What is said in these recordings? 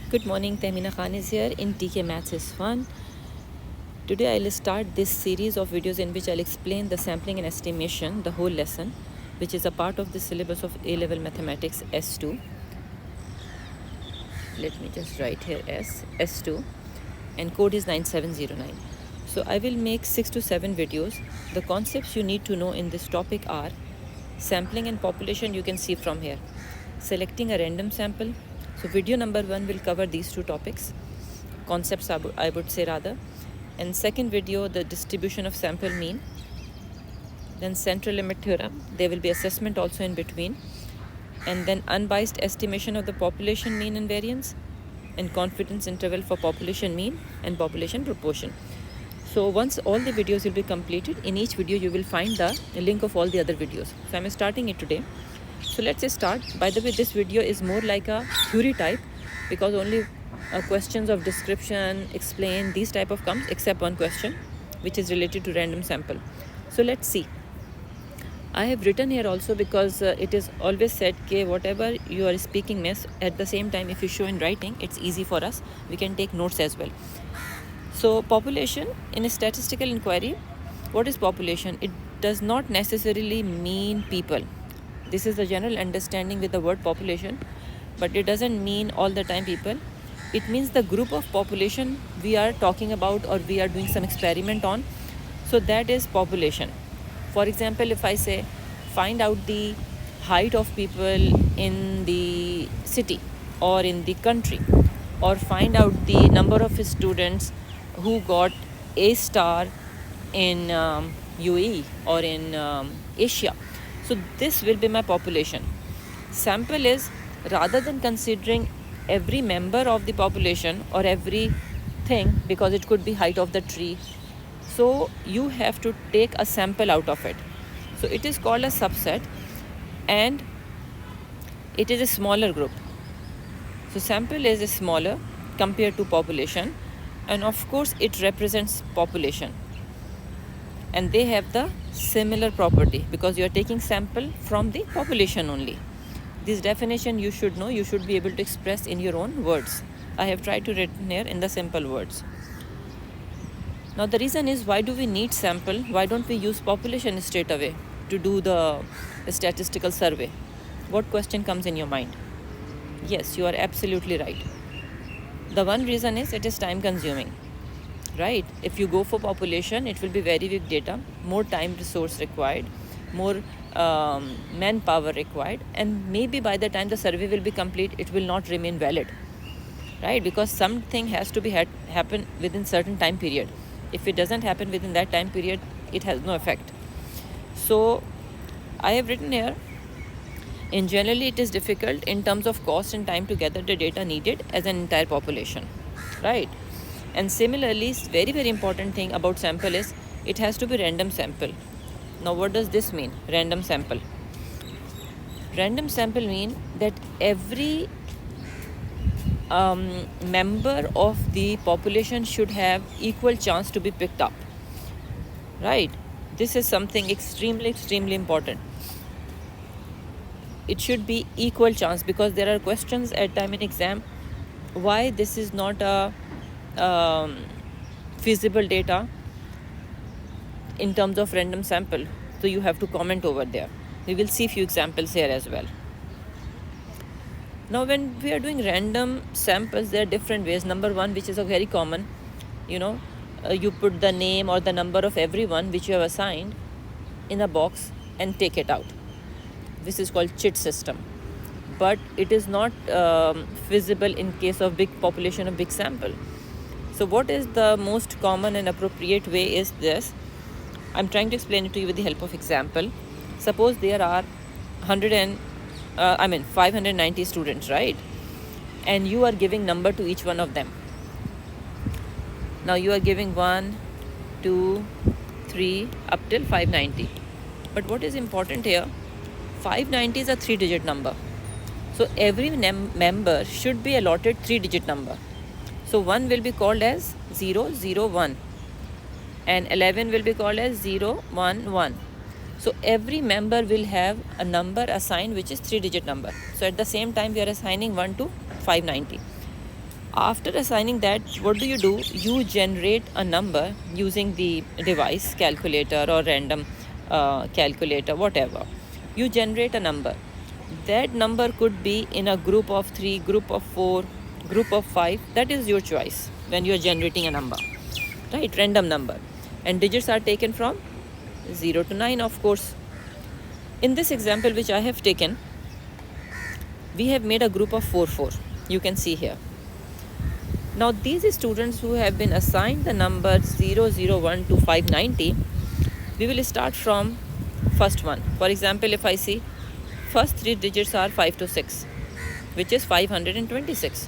Good morning, Tehmina Khan is here in TK Maths is Fun. Today I'll start this series of videos in which I'll explain the sampling and estimation, the whole lesson, which is a part of the syllabus of A-level mathematics S2. Let me just write here S2, and code is 9709. So I will make 6 to 7 videos. The concepts you need to know in this topic are sampling and population. You can see from here. Selecting a random sample. So video number 1 will cover these two topics, concepts I would say rather. And second video, the distribution of sample mean. Then central limit theorem. There will be assessment also in between. And then unbiased estimation of the population mean and variance, and confidence interval for population mean and population proportion. So once all the videos will be completed, in each video you will find the link of all the other videos. So I'm starting it today. So let's start. By the way, this video is more like a theory type, because only questions of description, explain, these type of comes, except one question which is related to random sample. So let's see. I have written here also because it is always said that whatever you are speaking miss, at the same time if you show in writing, it's easy for us. We can take notes as well. So population in a statistical inquiry, what is population? It does not necessarily mean people. This is the general understanding with the word population, but it doesn't mean all the time people. It means the group of population we are talking about or we are doing some experiment on. So that is population. For example, if I say find out the height of people in the city or in the country, or find out the number of students who got A star in UAE or in Asia. So this will be my population. Sample is, rather than considering every member of the population or every thing, because it could be height of the tree, so you have to take a sample out of it. So it is called a subset, and it is a smaller group. So sample is smaller compared to population, and of course it represents population, and they have the similar property because you are taking sample from the population only. This definition you should know, you should be able to express in your own words. I have tried to written here in the simple words. Now the reason is, why do we need sample? Why don't we use population straight away to do the statistical survey? What question comes in your mind? Yes, you are absolutely right. The one reason is it is time consuming, right? If you go for population, it will be very big data, more time resource required, more manpower required, and maybe by the time the survey will be complete, it will not remain valid, right? Because something has to be happen within certain time period. If it doesn't happen within that time period, it has no effect. So I have written here, in generally it is difficult in terms of cost and time to gather the data needed as an entire population, right? And similarly, very, very important thing about sample is it has to be random sample. Now what does this mean, random sample? Random sample mean that every member of the population should have equal chance to be picked up, right? This is something extremely, extremely important. It should be equal chance, because there are questions at time in exam why this is not a feasible data in terms of random sample. So you have to comment over there. We will see few examples here as well. Now when we are doing random samples, there are different ways. Number one, which is a very common, you put the name or the number of everyone which you have assigned in a box and take it out. This is called chit system, but it is not feasible in case of big population, of big sample. So what is the most common and appropriate way is this. I'm trying to explain it to you with the help of example. Suppose there are 590 students, right? And you are giving number to each one of them. Now you are giving 1, 2, 3 up till 590. But what is important here, 590 is a 3-digit number. So every member should be allotted 3-digit number. So 1 will be called as 001, and 11 will be called as 011. So every member will have a number assigned which is 3-digit number. So at the same time we are assigning 1 to 590. After assigning that, what do? You generate a number using the device, calculator or random calculator, whatever. You generate a number. That number could be in a group of 3, group of 4, group of 5. That is your choice when you are generating a number, right? Random number. And digits are taken from 0 to 9, of course. In this example which I have taken, we have made a group of 4, 4. You can see here. Now these students who have been assigned the number 001 to 590, we will start from first one. For example, if I see first 3 digits are 5 to 6, which is 526.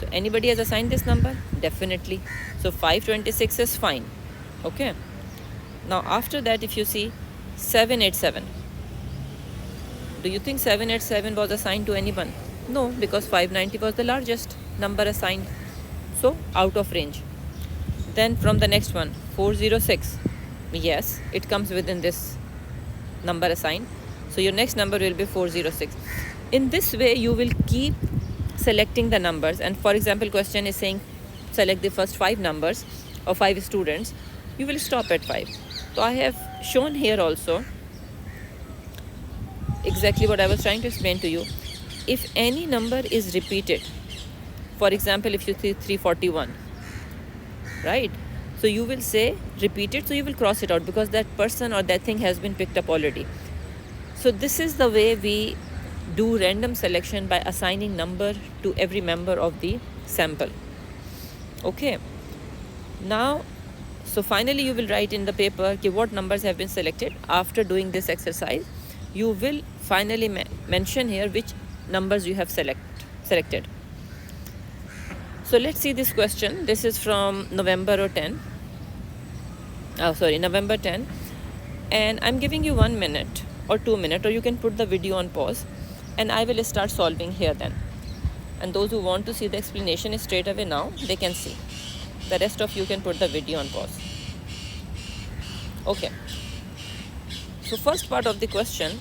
So anybody has assigned this number? Definitely. So 526 is fine. Okay. Now after that, if you see 787, do you think 787 was assigned to anyone? No, because 590 was the largest number assigned. So out of range. Then from the next one, 406. Yes, it comes within this number assigned. So your next number will be 406. In this way, you will keep selecting the numbers. And for example, question is saying select the first 5 numbers or 5 students. You will stop at 5. So I have shown here also exactly what I was trying to explain to you. If any number is repeated, for example, if you see 341, right? So you will say repeated, so you will cross it out because that person or that thing has been picked up already. So this is the way we do random selection, by assigning number to every member of the sample. Okay. Now, so finally you will write in the paper what numbers have been selected. After doing this exercise, you will finally mention here which numbers you have selected. So let's see this question. This is from November 10. And I'm giving you 1 minute or 2 minutes, or you can put the video on pause, and I will start solving here then. And those who want to see the explanation straight away now, they can see. The rest of you can put the video on pause. Okay. So first part of the question,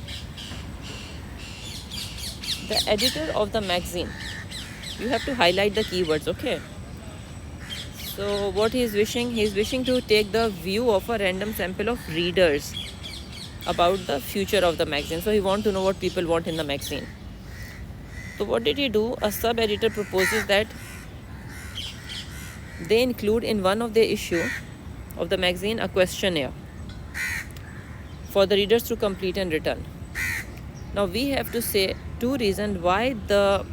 the editor of the magazine, you have to highlight the keywords, okay? So what he is wishing to take the view of a random sample of readers about the future of the magazine. So he wants to know what people want in the magazine. So what did he do? A sub-editor proposes that they include in one of the issue of the magazine a questionnaire for the readers to complete and return. Now we have to say 2 reasons why the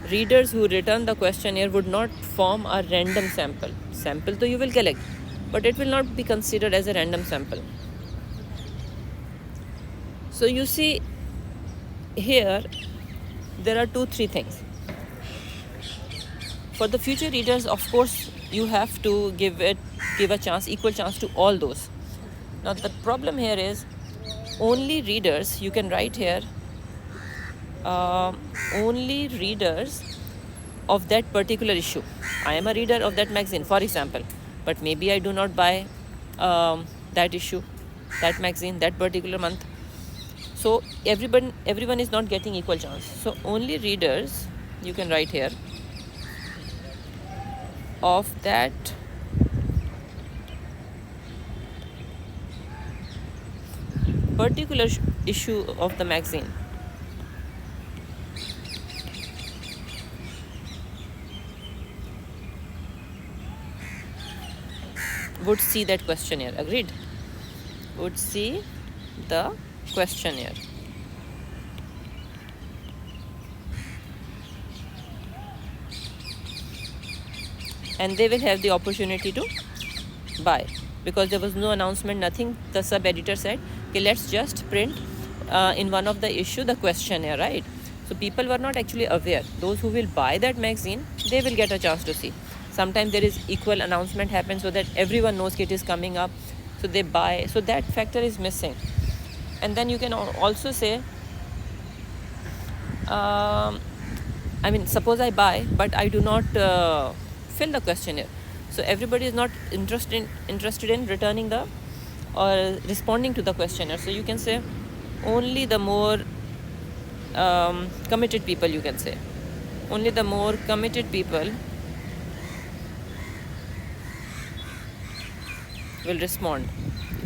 readers who return the questionnaire would not form a random sample. Sample though you will collect, but it will not be considered as a random sample. So you see here there are 2-3 things. For the future readers, of course, you have to give a equal chance to all those. Now the problem here is only readers, you can write here, only readers of that particular issue. I am a reader of that magazine, for example, but maybe I do not buy that issue, that magazine, that particular month. So everyone is not getting equal chance. So only readers, you can write here, of that particular issue of the magazine would see that questionnaire. Agreed? Would see the questionnaire. And they will have the opportunity to buy, because there was no announcement, nothing. The sub-editor said, okay, let's just print in one of the issue the questionnaire, right? So people were not actually aware. Those who will buy that magazine, they will get a chance to see. Sometimes there is equal announcement happens so that everyone knows it is coming up, so they buy. So that factor is missing. And then you can also say, suppose I buy, but I do not fill the questionnaire. So everybody is not interested in returning the or responding to the questionnaire. So you can say only the more committed people, you can say. only the more committed people will respond,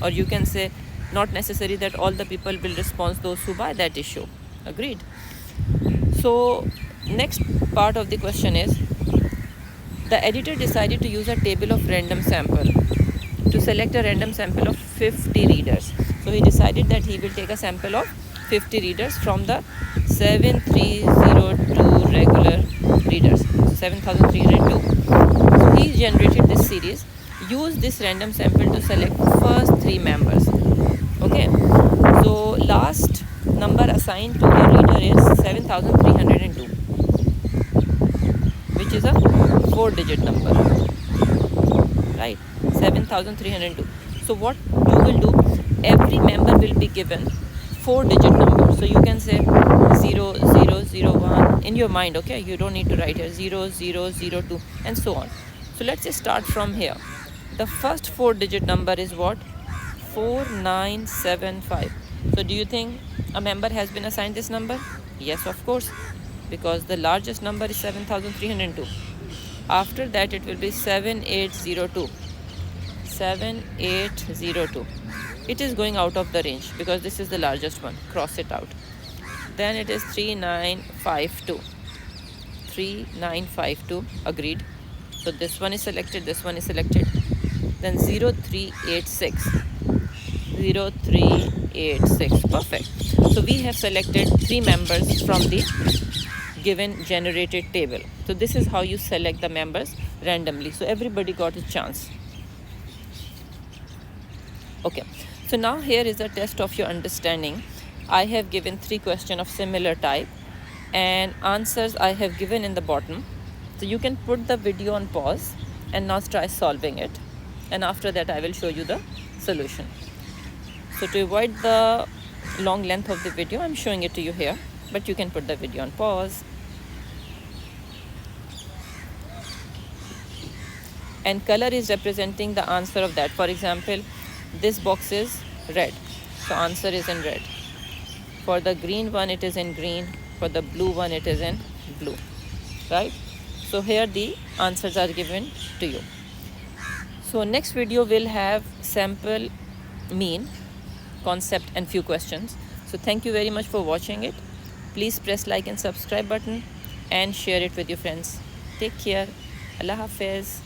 or you can say not necessary that all the people will respond, those who buy that issue. Agreed? So next part of the question is, the editor decided to use a table of random sample to select a random sample of 50 readers. So he decided that he will take a sample of 50 readers from the 7302 regular readers, 7302. So he generated this series, use this random sample to select first 3 members. Okay, so last number assigned to the reader is 7302, which is a 4-digit number, right? 7302. So what you will do, every member will be given 4-digit number. So you can say 0001 in your mind, okay? You don't need to write here 0002 and so on. So let's just start from here. The first 4-digit number is what? 4975. So do you think a member has been assigned this number? Yes, of course, because the largest number is 7302. After that it will be 7802. 7802. It is going out of the range because this is the largest one. Cross it out. Then it is 3952. 3952. Agreed. So this one is selected, this one is selected. Then 0386. 0386. Perfect. So we have selected 3 members from the given generated table. So this is how you select the members randomly. So everybody got a chance. Okay, so now here is a test of your understanding. I have given 3 questions of similar type and answers I have given in the bottom. So you can put the video on pause and now try solving it, and after that I will show you the solution. So to avoid the long length of the video, I'm showing it to you here, but you can put the video on pause. And color is representing the answer of that. For example, this box is red, so answer is in red. For the green one it is in green, for the blue one it is in blue, right? So here the answers are given to you. So next video will have sample, mean, concept and few questions. So thank you very much for watching it. Please press like and subscribe button and share it with your friends. Take care. Allah Hafiz.